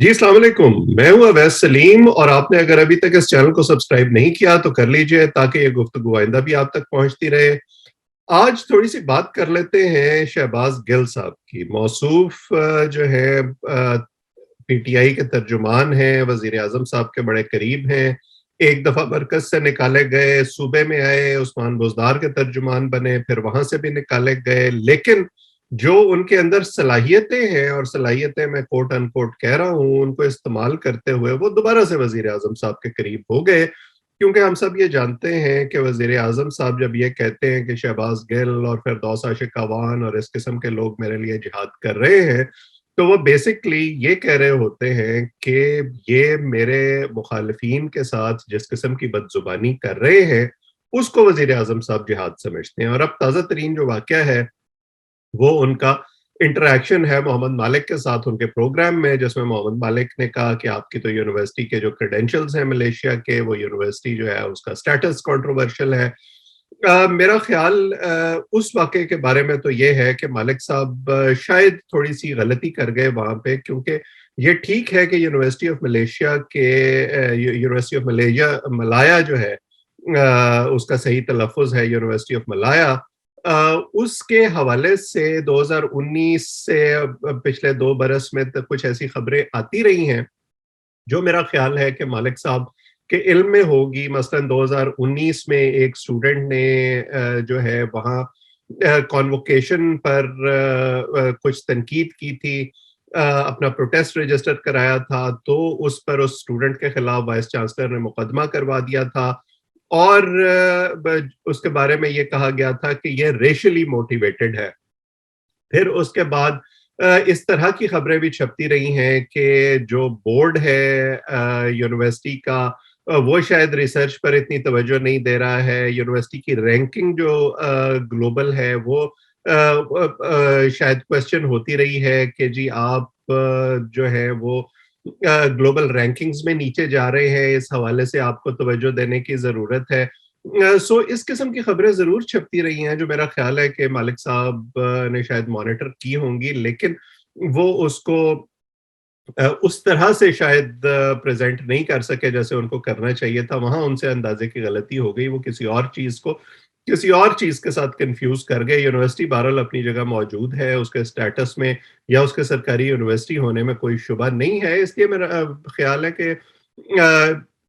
جی السلام علیکم، میں ہوں اویس سلیم اور آپ نے اگر ابھی تک اس چینل کو سبسکرائب نہیں کیا تو کر لیجئے تاکہ یہ گفتگو آئندہ بھی آپ تک پہنچتی رہے۔ آج تھوڑی سی بات کر لیتے ہیں شہباز گل صاحب کی۔ موصوف جو ہے پی ٹی آئی کے ترجمان ہیں، وزیر اعظم صاحب کے بڑے قریب ہیں، ایک دفعہ مرکز سے نکالے گئے، صوبے میں آئے، عثمان بزدار کے ترجمان بنے، پھر وہاں سے بھی نکالے گئے، لیکن جو ان کے اندر صلاحیتیں ہیں، اور صلاحیتیں میں کوٹ ان کوٹ کہہ رہا ہوں، ان کو استعمال کرتے ہوئے وہ دوبارہ سے وزیر اعظم صاحب کے قریب ہو گئے، کیونکہ ہم سب یہ جانتے ہیں کہ وزیر اعظم صاحب جب یہ کہتے ہیں کہ شہباز گل اور فردوس عاشق اعوان اور اس قسم کے لوگ میرے لیے جہاد کر رہے ہیں، تو وہ بیسکلی یہ کہہ رہے ہوتے ہیں کہ یہ میرے مخالفین کے ساتھ جس قسم کی بدزبانی کر رہے ہیں اس کو وزیر اعظم صاحب جہاد سمجھتے ہیں۔ اور اب تازہ ترین جو واقعہ ہے وہ ان کا انٹریکشن ہے محمد مالک کے ساتھ ان کے پروگرام میں، جس میں محمد مالک نے کہا کہ آپ کی تو یونیورسٹی کے جو کریڈینشلز ہیں ملیشیا کے، وہ یونیورسٹی جو ہے اس کا سٹیٹس کنٹروورشل ہے۔ میرا خیال اس واقعے کے بارے میں تو یہ ہے کہ مالک صاحب شاید تھوڑی سی غلطی کر گئے وہاں پہ، کیونکہ یہ ٹھیک ہے کہ یونیورسٹی آف ملیشیا کے یونیورسٹی آف ملایا جو ہے، اس کا صحیح تلفظ ہے یونیورسٹی آف ملایا، اس کے حوالے سے 2019 سے پچھلے 2 برس میں کچھ ایسی خبریں آتی رہی ہیں جو میرا خیال ہے کہ مالک صاحب کے علم میں ہوگی۔ مثلا 2019 میں ایک اسٹوڈنٹ نے جو ہے وہاں کانوکیشن پر کچھ تنقید کی تھی، اپنا پروٹیسٹ رجسٹر کرایا تھا، تو اس پر اس اسٹوڈنٹ کے خلاف وائس چانسلر نے مقدمہ کروا دیا تھا، اور اس کے بارے میں یہ کہا گیا تھا کہ یہ ریشلی موٹیویٹڈ ہے۔ پھر اس کے بعد اس طرح کی خبریں بھی چھپتی رہی ہیں کہ جو بورڈ ہے یونیورسٹی کا، وہ شاید ریسرچ پر اتنی توجہ نہیں دے رہا ہے، یونیورسٹی کی رینکنگ جو گلوبل ہے وہ شاید کوشچن ہوتی رہی ہے کہ جی آپ جو ہے وہ گلوبل رینکنگز میں نیچے جا رہے ہیں، اس حوالے سے آپ کو توجہ دینے کی ضرورت ہے۔ سو اس قسم کی خبریں ضرور چھپتی رہی ہیں جو میرا خیال ہے کہ مالک صاحب نے شاید مانیٹر کی ہوں گی، لیکن وہ اس کو اس طرح سے شاید پریزنٹ نہیں کر سکے جیسے ان کو کرنا چاہیے تھا۔ وہاں ان سے اندازے کی غلطی ہو گئی، وہ کسی اور چیز کے ساتھ کنفیوز کر گئے۔ یونیورسٹی بہرحال اپنی جگہ موجود ہے، اس کے سٹیٹس میں یا اس کے سرکاری یونیورسٹی ہونے میں کوئی شبہ نہیں ہے، اس لیے میرا خیال ہے کہ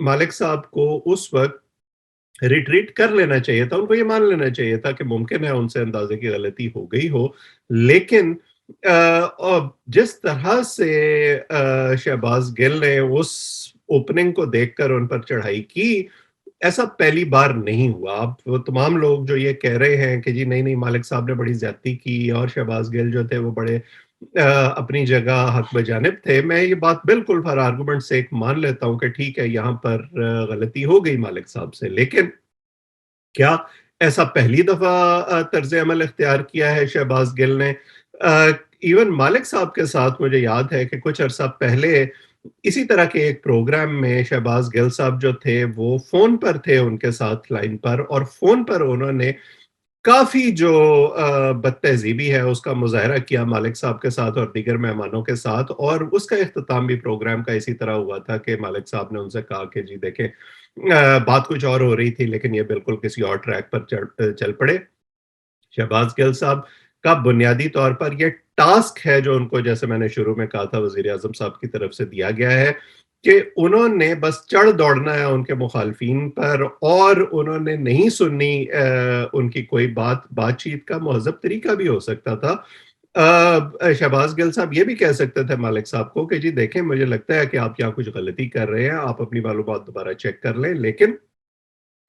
مالک صاحب کو اس وقت ریٹریٹ کر لینا چاہیے تھا، ان کو یہ مان لینا چاہیے تھا کہ ممکن ہے ان سے اندازے کی غلطی ہو گئی ہو، لیکن جس طرح سے شہباز گل نے اس اوپننگ کو دیکھ کر ان پر چڑھائی کی، ایسا پہلی بار نہیں ہوا۔ اب وہ تمام لوگ جو یہ کہہ رہے ہیں کہ جی نہیں نہیں مالک صاحب نے بڑی زیادتی کی اور شہباز گل جو تھے وہ بڑے اپنی جگہ حق بجانب تھے، میں یہ بات بالکل فار آرگومنٹ سے ایک مان لیتا ہوں کہ ٹھیک ہے یہاں پر غلطی ہو گئی مالک صاحب سے، لیکن کیا ایسا پہلی دفعہ طرز عمل اختیار کیا ہے شہباز گل نے؟ ایون مالک صاحب کے ساتھ مجھے یاد ہے کہ کچھ عرصہ پہلے اسی طرح کے ایک پروگرام میں شہباز گل صاحب جو تھے وہ فون پر تھے ان کے ساتھ لائن پر، اور فون پر انہوں نے کافی جو بد تہذیبی ہے اس کا مظاہرہ کیا مالک صاحب کے ساتھ اور دیگر مہمانوں کے ساتھ، اور اس کا اختتام بھی پروگرام کا اسی طرح ہوا تھا کہ مالک صاحب نے ان سے کہا کہ جی دیکھیں بات کچھ اور ہو رہی تھی لیکن یہ بالکل کسی اور ٹریک پر چل پڑے۔ شہباز گل صاحب کا بنیادی طور پر یہ ٹاسک ہے جو ان کو، جیسے میں نے شروع میں کہا تھا، وزیر اعظم صاحب کی طرف سے دیا گیا ہے کہ انہوں نے بس چڑھ دوڑنا ہے ان کے مخالفین پر، اور انہوں نے نہیں سننی ان کی کوئی بات چیت کا مہذب طریقہ بھی ہو سکتا تھا۔ شہباز گل صاحب یہ بھی کہہ سکتے تھے مالک صاحب کو کہ جی دیکھیں مجھے لگتا ہے کہ آپ یہاں کچھ غلطی کر رہے ہیں، آپ اپنی معلومات دوبارہ چیک کر لیں، لیکن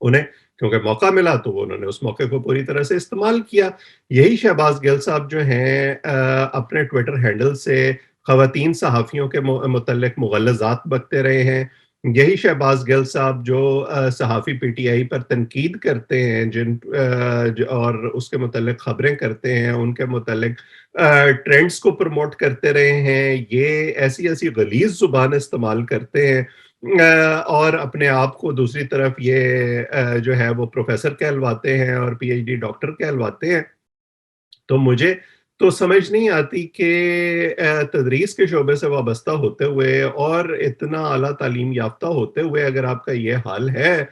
انہیں کیونکہ موقع ملا تو انہوں نے اس موقع کو پوری طرح سے استعمال کیا۔ یہی شہباز گل صاحب جو ہیں اپنے ٹویٹر ہینڈل سے خواتین صحافیوں کے متعلق مغلظات بکتے رہے ہیں۔ یہی شہباز گل صاحب جو صحافی پی ٹی آئی پر تنقید کرتے ہیں، اور اس کے متعلق خبریں کرتے ہیں، ان کے متعلق ٹرینڈز کو پروموٹ کرتے رہے ہیں، یہ ایسی ایسی غلیظ زبان استعمال کرتے ہیں، اور اپنے آپ کو دوسری طرف یہ جو ہے وہ پروفیسر کہلواتے ہیں اور پی ایچ ڈی ڈاکٹر کہلواتے ہیں۔ تو مجھے تو سمجھ نہیں آتی کہ تدریس کے شعبے سے وابستہ ہوتے ہوئے اور اتنا اعلیٰ تعلیم یافتہ ہوتے ہوئے اگر آپ کا یہ حال ہے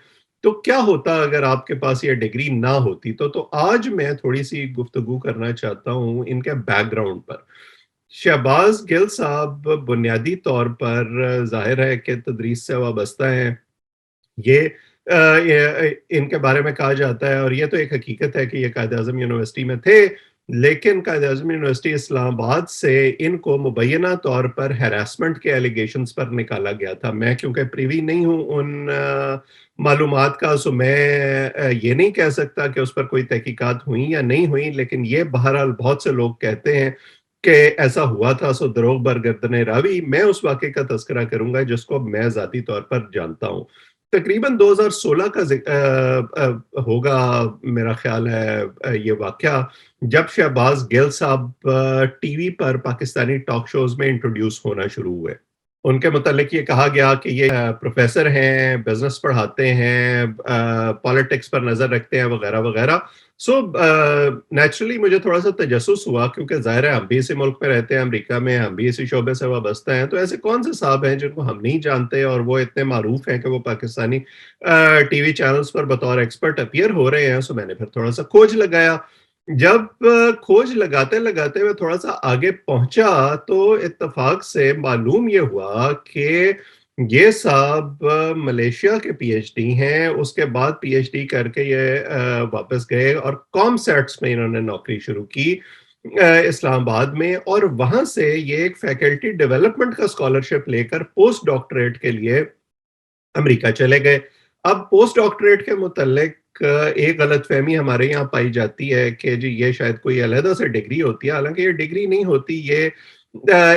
تو کیا ہوتا اگر آپ کے پاس یہ ڈگری نہ ہوتی. تو آج میں تھوڑی سی گفتگو کرنا چاہتا ہوں ان کے بیک گراؤنڈ پر. شہباز گل صاحب بنیادی طور پر ظاہر ہے کہ تدریس سے وابستہ ہیں. یہ ان کے بارے میں کہا جاتا ہے اور یہ تو ایک حقیقت ہے کہ یہ قائد اعظم یونیورسٹی میں تھے، لیکن قائد اعظم یونیورسٹی اسلام آباد سے ان کو مبینہ طور پر ہیراسمنٹ کے ایلیگیشنز پر نکالا گیا تھا. میں کیونکہ پریوی نہیں ہوں ان معلومات کا، سو میں یہ نہیں کہہ سکتا کہ اس پر کوئی تحقیقات ہوئیں یا نہیں ہوئیں، لیکن یہ بہرحال بہت سے لوگ کہتے ہیں کہ ایسا ہوا تھا. سو دروغ بر گردن راوی. میں اس واقعے کا تذکرہ کروں گا جس کو میں ذاتی طور پر جانتا ہوں. تقریباً 2016 کا ہوگا میرا خیال ہے یہ واقعہ، جب شہباز گل صاحب ٹی وی پر پاکستانی ٹاک شوز میں انٹروڈیوس ہونا شروع ہوئے. ان کے متعلق یہ کہا گیا کہ یہ پروفیسر ہیں، بزنس پڑھاتے ہیں، پالیٹکس پر نظر رکھتے ہیں وغیرہ وغیرہ. سو نیچرلی مجھے تھوڑا سا تجسس ہوا، کیونکہ ظاہر ہے ہم بھی اسی ملک میں رہتے ہیں، امریکہ میں، ہم بھی اسی شعبے سے وابستہ ہیں. تو ایسے کون سے صاحب ہیں جن کو ہم نہیں جانتے اور وہ اتنے معروف ہیں کہ وہ پاکستانی ٹی وی چینلز پر بطور ایکسپرٹ اپیئر ہو رہے ہیں. سو میں نے پھر تھوڑا سا کھوج لگایا. جب کھوج لگاتے لگاتے میں تھوڑا سا آگے پہنچا تو اتفاق سے معلوم یہ ہوا کہ یہ صاحب ملیشیا کے پی ایچ ڈی ہیں. اس کے بعد پی ایچ ڈی کر کے یہ واپس گئے اور کام سیٹس میں انہوں نے نوکری شروع کی اسلام آباد میں، اور وہاں سے یہ ایک فیکلٹی ڈیولپمنٹ کا اسکالرشپ لے کر پوسٹ ڈاکٹریٹ کے لیے امریکہ چلے گئے. اب پوسٹ ڈاکٹریٹ کے متعلق ایک غلط فہمی ہمارے یہاں پائی جاتی ہے کہ جی یہ شاید کوئی علیحدہ سے ڈگری ہوتی ہے، حالانکہ یہ ڈگری نہیں ہوتی، یہ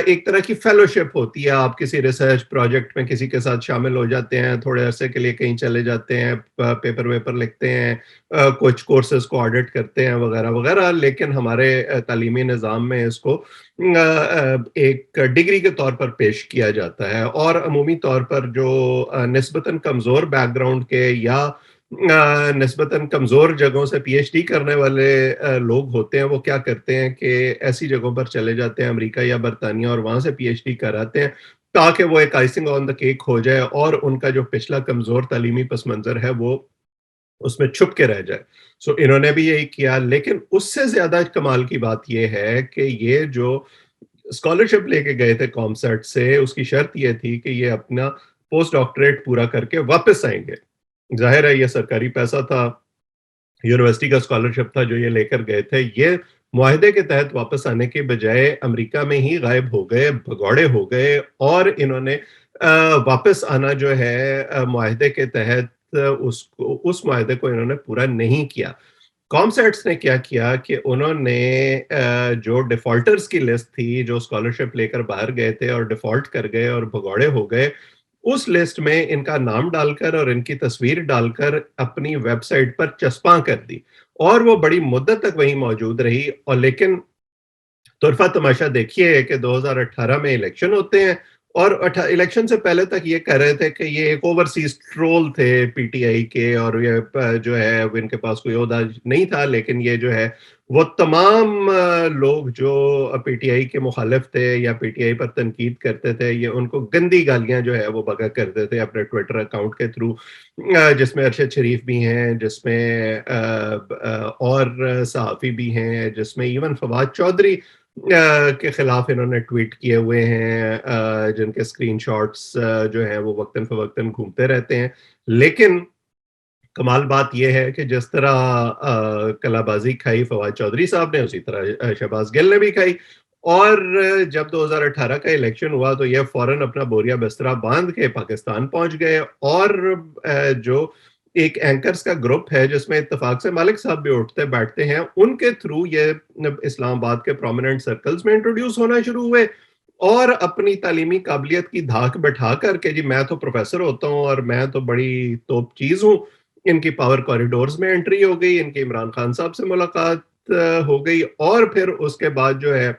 ایک طرح کی فیلوشپ ہوتی ہے. آپ کسی ریسرچ پروجیکٹ میں کسی کے ساتھ شامل ہو جاتے ہیں، تھوڑے عرصے کے لیے کہیں چلے جاتے ہیں، پیپر ویپر لکھتے ہیں، کچھ کورسز کو آڈٹ کرتے ہیں وغیرہ وغیرہ. لیکن ہمارے تعلیمی نظام میں اس کو ایک ڈگری کے طور پر پیش کیا جاتا ہے. اور عمومی طور پر جو نسبتاً کمزور بیک گراؤنڈ کے یا نسبتاً کمزور جگہوں سے پی ایچ ڈی کرنے والے لوگ ہوتے ہیں، وہ کیا کرتے ہیں کہ ایسی جگہوں پر چلے جاتے ہیں امریکہ یا برطانیہ اور وہاں سے پی ایچ ڈی کراتے ہیں تاکہ وہ ایک آئسنگ آن دا کیک ہو جائے اور ان کا جو پچھلا کمزور تعلیمی پس منظر ہے وہ اس میں چھپ کے رہ جائے. سو انہوں نے بھی یہی کیا. لیکن اس سے زیادہ کمال کی بات یہ ہے کہ یہ جو اسکالرشپ لے کے گئے تھے کامسیٹ سے، اس کی شرط یہ تھی کہ یہ اپنا پوسٹ ڈاکٹریٹ پورا کر کے واپس آئیں گے. ظاہر ہے یہ سرکاری پیسہ تھا، یونیورسٹی کا اسکالرشپ تھا جو یہ لے کر گئے تھے. یہ معاہدے کے تحت واپس آنے کے بجائے امریکہ میں ہی غائب ہو گئے، بھگوڑے ہو گئے، اور انہوں نے واپس آنا جو ہے معاہدے کے تحت اس معاہدے کو انہوں نے پورا نہیں کیا. کامسیٹس نے کیا کیا کہ انہوں نے جو ڈیفالٹرز کی لسٹ تھی، جو اسکالرشپ لے کر باہر گئے تھے اور ڈیفالٹ کر گئے اور بھگوڑے ہو گئے، اس لسٹ میں ان کا نام ڈال کر اور ان کی تصویر ڈال کر اپنی ویب سائٹ پر چسپاں کر دی، اور وہ بڑی مدت تک وہیں موجود رہی. اور لیکن طرفہ تماشا دیکھیے کہ 2018 میں الیکشن ہوتے ہیں، اور الیکشن سے پہلے تک یہ کہہ رہے تھے کہ یہ ایک اوورسیز ٹرول تھے پی ٹی آئی کے، اور یہ جو ہے ان کے پاس کوئی عہدہ نہیں تھا. لیکن یہ جو ہے وہ تمام لوگ جو پی ٹی آئی کے مخالف تھے یا پی ٹی آئی پر تنقید کرتے تھے، یہ ان کو گندی گالیاں جو ہے وہ بگا کرتے تھے اپنے ٹویٹر اکاؤنٹ کے تھرو، جس میں ارشد شریف بھی ہیں، جس میں اور صحافی بھی ہیں، جس میں ایون فواد چودھری کے خلاف انہوں نے ٹویٹ کیے ہوئے ہیں، جن کے اسکرین شاٹس جو ہیں وہ وقتاً فوقتاً گھومتے رہتے ہیں. لیکن کمال بات یہ ہے کہ جس طرح کلا بازی کھائی فواد چودھری صاحب نے، اسی طرح شہباز گل نے بھی کھائی. اور جب 2018 کا الیکشن ہوا تو یہ فوراً اپنا بوریا بسترا باندھ کے پاکستان پہنچ گئے. اور جو ایک اینکرز کا گروپ ہے جس میں اتفاق سے مالک صاحب بھی اٹھتے بیٹھتے ہیں، ان کے تھرو یہ اسلام آباد کے پرومیننٹ سرکلز میں انٹروڈیوس ہونا شروع ہوئے، اور اپنی تعلیمی قابلیت کی دھاک بٹھا کر کہ جی میں تو پروفیسر ہوتا ہوں اور میں تو بڑی توپ چیز ہوں. ان کی پاور کوریڈورز میں انٹری ہو گئی، ان کی عمران خان صاحب سے ملاقات ہو گئی، اور پھر اس کے بعد جو ہے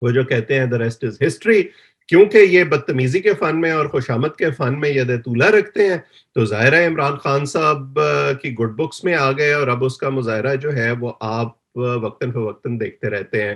وہ جو کہتے ہیں the rest is history. کیونکہ یہ بدتمیزی کے فن میں اور خوشامد کے فن میں ید طولہ رکھتے ہیں، تو ظاہر ہے عمران خان صاحب کی گڈ بکس میں آ گئے، اور اب اس کا مظاہرہ جو ہے وہ آپ وقتاً فوقتاً دیکھتے رہتے ہیں.